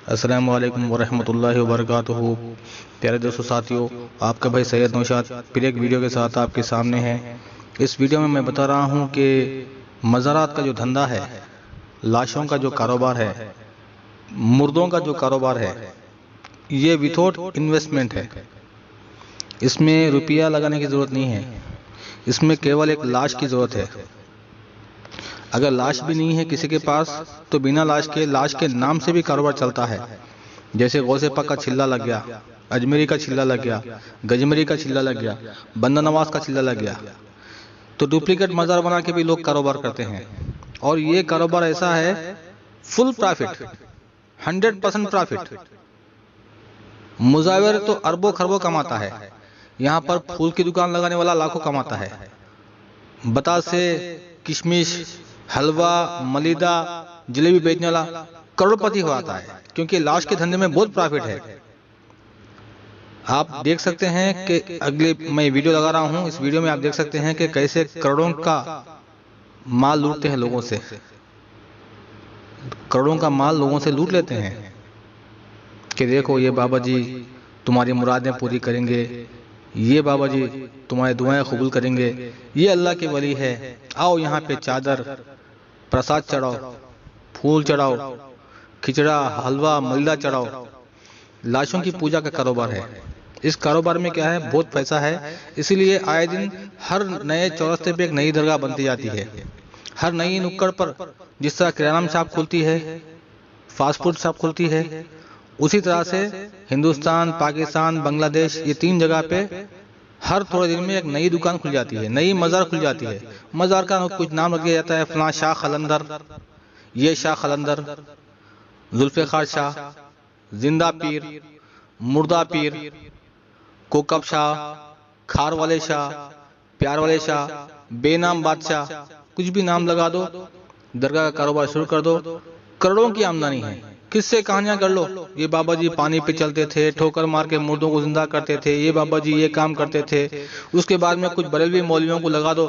السلام علیکم ورحمۃ اللہ وبرکاتہ۔ پیارے دوستو ساتھیو، آپ کا بھائی سید نوشاد پھر ایک ویڈیو کے ساتھ آپ کے سامنے ہے۔ اس ویڈیو میں بتا رہا ہوں کہ مزارات کا جو دھندا ہے، لاشوں کا جو کاروبار ہے، مردوں کا جو کاروبار ہے، یہ وتھاؤٹ انویسٹمنٹ ہے۔ اس میں روپیہ لگانے کی ضرورت نہیں ہے، اس میں کیول ایک لاش کی ضرورت ہے۔ اگر لاش بھی نہیں ہے کسی کے پاس تو بنا لاش کے نام سے بھی کاروبار چلتا ہے۔ جیسے غوث پاک کا چھلا لگ گیا، اجمیری کا چھلا لگ گیا، گجمری کا چھلا لگ گیا، بندہ نواز کا چھلا لگ گیا، تو ڈپلیکیٹ مزار بنا کے بھی لوگ کاروبار کرتے ہیں۔ اور یہ کاروبار ایسا ہے، فل پرافٹ، 100% پرافٹ۔ مزاور تو اربوں خربوں کماتا ہے، یہاں پر پھول کی دکان لگانے والا لاکھوں کماتا ہے۔ بتاسے، کشمش، حلوہ، ملیدہ، جلیبی بیچنے والا کروڑ پتی ہو آتا ہے، کیونکہ لاش کے دھندے میں بہت پرافٹ ہے۔ آپ دیکھ سکتے ہیں کہ اگلے میں ویڈیو لگا رہا ہوں، اس ویڈیو میں آپ دیکھ سکتے ہیں کہ کیسے کروڑوں کا مال لوٹتے ہیں لوگوں سے، کروڑوں کا مال لوگوں سے لوٹ لیتے ہیں کہ دیکھو یہ بابا جی تمہاری مرادیں پوری کریں گے، یہ بابا جی تمہاری دعائیں قبول کریں گے، یہ اللہ کے ولی ہے، آؤ یہاں پہ چادر، پرساد چڑھاؤ، پھول چڑھاؤ، کھچڑا، حلوہ، ملیدہ چڑھاؤ۔ لاشوں کی پوجا کا کاروبار ہے۔ اس کاروبار میں کیا ہے، بہت پیسہ ہے، اسی لیے آئے دن ہر نئے چورستے پہ ایک نئی درگاہ بنتی جاتی ہے۔ ہر نئی نکڑ پر جس طرح کرانہ شاپ کھلتی ہے، فاسٹ فوڈ شاپ کھلتی ہے، اسی طرح سے ہندوستان، پاکستان، بنگلہ دیش، یہ 3 جگہ پہ ہر تھوڑے دن میں ایک نئی دکان کھل جاتی ہے، نئی مزار کھل جاتی ہے۔ مزار کا کچھ نام رکھ دیا جاتا ہے، فلاں شاہ قلندر، یہ شاہ قلندر، ذوالفقار شاہ، زندہ پیر، مردہ پیر، کوکب شاہ، کھار والے شاہ، پیار والے شاہ، بے نام بادشاہ، کچھ بھی نام لگا دو، درگاہ کا کاروبار شروع کر دو، کروڑوں کی آمدنی ہے۔ کس سے کہانیاں کر لو، یہ بابا جی پانی پہ چلتے تھے، ٹھوکر مار کے مردوں کو زندہ کرتے تھے، یہ بابا جی یہ کام کرتے تھے۔ اس کے بعد میں کچھ بریلوی مولویوں کو لگا دو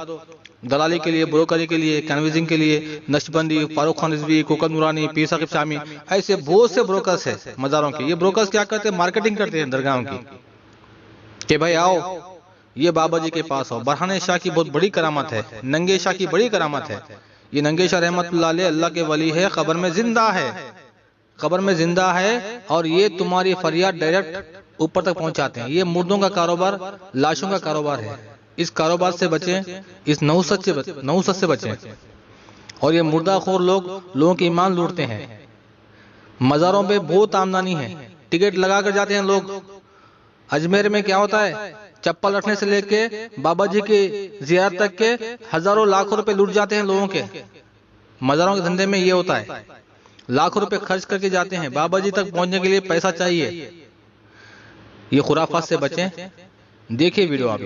دلالی کے لیے، بروکری کے لیے، کنویزنگ کے لیے، نقشبندی، فاروق خان رضوی، کوکب نورانی، پیر ثاقب شامی، ایسے بہت سے بروکرز ہیں مزاروں کے۔ یہ بروکرز کیا کرتے ہیں، مارکیٹنگ کرتے ہیں درگاہوں کی، کہ بھائی آؤ یہ بابا جی کے پاس آؤ۔ برہان شاہ کی بہت بڑی کرامت ہے، ننگے شاہ کی بڑی کرامت ہے۔ یہ ننگے شاہ رحمت اللہ علیہ اللہ کے ولی ہے، قبر میں زندہ ہے، قبر میں زندہ ہے، اور یہ تمہاری فریاد ڈائریکٹ اوپر تک پہنچاتے ہیں۔ یہ مردوں کا کاروبار، لاشوں کا کاروبار ہے۔ اس کاروبار سے بچیں، اس نحوست سے بچیں۔ اور یہ مردہ خور لوگوں کی ایمان لوٹتے ہیں۔ مزاروں پہ بہت آمدنی ہے، ٹکٹ لگا کر جاتے ہیں لوگ۔ اجمیر میں کیا ہوتا ہے، چپل رکھنے سے لے کے بابا جی کی زیارت تک کے ہزاروں لاکھوں روپے لوٹ جاتے ہیں لوگوں کے۔ مزاروں کے دھندے میں یہ ہوتا ہے، لاکھوں روپے خرچ کر کے جاتے ہیں، بابا جی تک پہنچنے کے لیے پیسہ چاہیے۔ یہ خرافات سے بچیں۔ دیکھیے ویڈیو آپ۔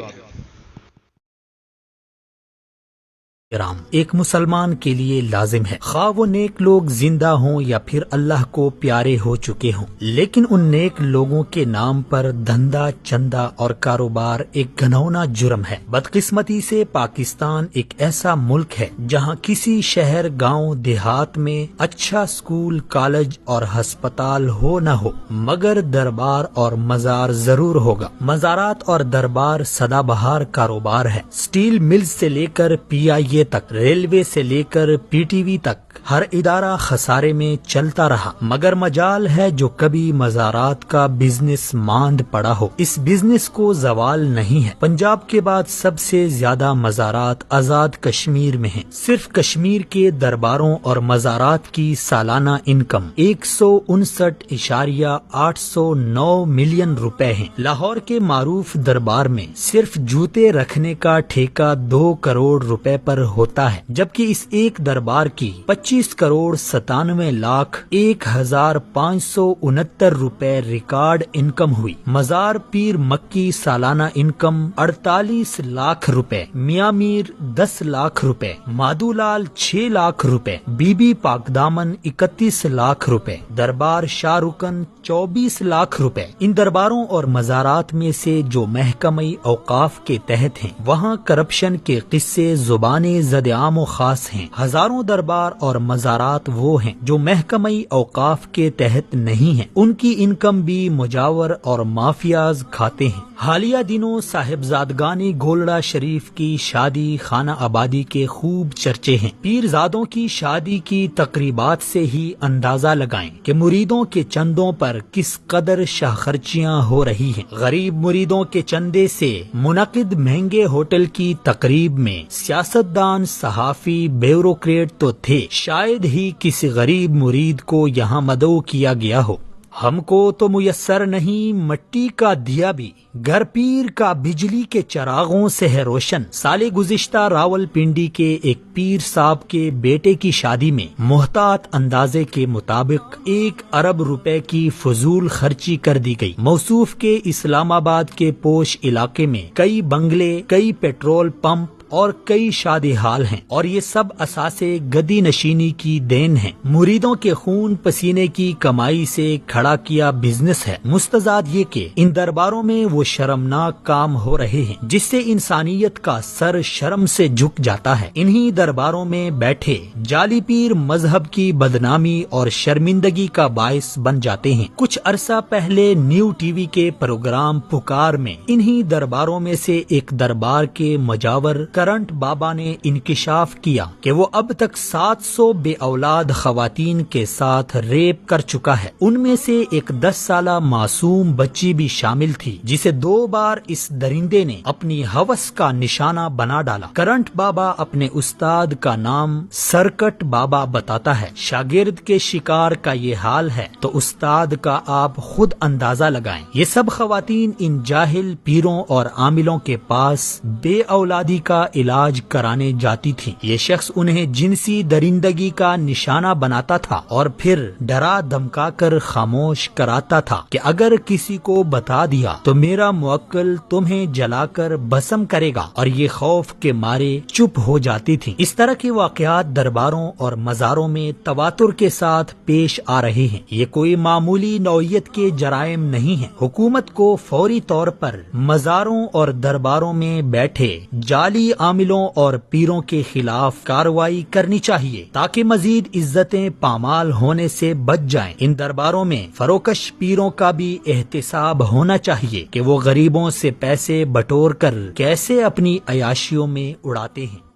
ایک مسلمان کے لیے لازم ہے، خواہ وہ نیک لوگ زندہ ہوں یا پھر اللہ کو پیارے ہو چکے ہوں، لیکن ان نیک لوگوں کے نام پر دھندا، چندہ اور کاروبار ایک گھناؤنا جرم ہے۔ بدقسمتی سے پاکستان ایک ایسا ملک ہے جہاں کسی شہر، گاؤں، دیہات میں اچھا سکول، کالج اور ہسپتال ہو نہ ہو، مگر دربار اور مزار ضرور ہوگا۔ مزارات اور دربار سدا بہار کاروبار ہے۔ سٹیل ملز سے لے کر PIA تک، ریلوے سے لے کر PTV تک، ہر ادارہ خسارے میں چلتا رہا، مگر مجال ہے جو کبھی مزارات کا بزنس ماند پڑا ہو۔ اس بزنس کو زوال نہیں ہے۔ پنجاب کے بعد سب سے زیادہ مزارات آزاد کشمیر میں ہیں۔ صرف کشمیر کے درباروں اور مزارات کی سالانہ انکم 159.809 ملین روپے ہیں۔ لاہور کے معروف دربار میں صرف جوتے رکھنے کا ٹھیکہ 2 کروڑ روپے پر ہوتا ہے، جبکہ اس ایک دربار کی 25,97,01,569 روپے ریکارڈ انکم ہوئی۔ مزار پیر مکی سالانہ انکم 48 لاکھ روپے، میاں میر 10 لاکھ روپے، مادو لال 6 لاکھ روپے، بی بی پاک دامن 31 لاکھ روپے، دربار شاہ رکن 24 لاکھ روپے۔ ان درباروں اور مزارات میں سے جو محکمہ اوقاف کے تحت ہیں، وہاں کرپشن کے قصے زبان زد عام و خاص ہیں۔ ہزاروں دربار اور مزارات وہ ہیں جو محکمہ اوقاف کے تحت نہیں ہیں، ان کی انکم بھی مجاور اور مافیاز کھاتے ہیں۔ حالیہ دنوں صاحبزادگان گولڑا شریف کی شادی خانہ آبادی کے خوب چرچے ہیں۔ پیرزادوں کی شادی کی تقریبات سے ہی اندازہ لگائیں کہ مریدوں کے چندوں پر کس قدر شاہ خرچیاں ہو رہی ہیں۔ غریب مریدوں کے چندے سے منعقد مہنگے ہوٹل کی تقریب میں سیاستدان، صحافی، بیوروکریٹ تو تھے، شاید ہی کسی غریب مرید کو یہاں مدعو کیا گیا ہو۔ ہم کو تو میسر نہیں مٹی کا دیا بھی، گھر پیر کا بجلی کے چراغوں سے ہے روشن۔ سال گزشتہ راول پنڈی کے ایک پیر صاحب کے بیٹے کی شادی میں محتاط اندازے کے مطابق 1 ارب روپے کی فضول خرچی کر دی گئی۔ موصوف کے اسلام آباد کے پوش علاقے میں کئی بنگلے، کئی پیٹرول پمپ اور کئی شادی ہال ہیں، اور یہ سب اساسے گدی نشینی کی دین ہیں۔ مریدوں کے خون پسینے کی کمائی سے کھڑا کیا بزنس ہے۔ مستزاد یہ کہ ان درباروں میں وہ شرمناک کام ہو رہے ہیں جس سے انسانیت کا سر شرم سے جھک جاتا ہے۔ انہی درباروں میں بیٹھے جعلی پیر مذہب کی بدنامی اور شرمندگی کا باعث بن جاتے ہیں۔ کچھ عرصہ پہلے نیو ٹی وی کے پروگرام پکار میں انہی درباروں میں سے ایک دربار کے مجاور کرنٹ بابا نے انکشاف کیا کہ وہ اب تک 700 بے اولاد خواتین کے ساتھ ریپ کر چکا ہے۔ ان میں سے ایک 10 سالہ معصوم بچی بھی شامل تھی جسے 2 بار اس درندے نے اپنی ہوس کا نشانہ بنا ڈالا۔ کرنٹ بابا اپنے استاد کا نام سرکٹ بابا بتاتا ہے۔ شاگرد کے شکار کا یہ حال ہے تو استاد کا آپ خود اندازہ لگائیں۔ یہ سب خواتین ان جاہل پیروں اور عاملوں کے پاس بے اولادی کا علاج کرانے جاتی تھی۔ یہ شخص انہیں جنسی درندگی کا نشانہ بناتا تھا اور پھر ڈرا دھمکا کر خاموش کراتا تھا کہ اگر کسی کو بتا دیا تو میرا موکل تمہیں جلا کر بھسم کرے گا، اور یہ خوف کے مارے چپ ہو جاتی تھی۔ اس طرح کے واقعات درباروں اور مزاروں میں تواتر کے ساتھ پیش آ رہے ہیں۔ یہ کوئی معمولی نوعیت کے جرائم نہیں ہیں۔ حکومت کو فوری طور پر مزاروں اور درباروں میں بیٹھے جعلی عاملوں اور پیروں کے خلاف کارروائی کرنی چاہیے تاکہ مزید عزتیں پامال ہونے سے بچ جائیں۔ ان درباروں میں فروکش پیروں کا بھی احتساب ہونا چاہیے کہ وہ غریبوں سے پیسے بٹور کر کیسے اپنی عیاشیوں میں اڑاتے ہیں۔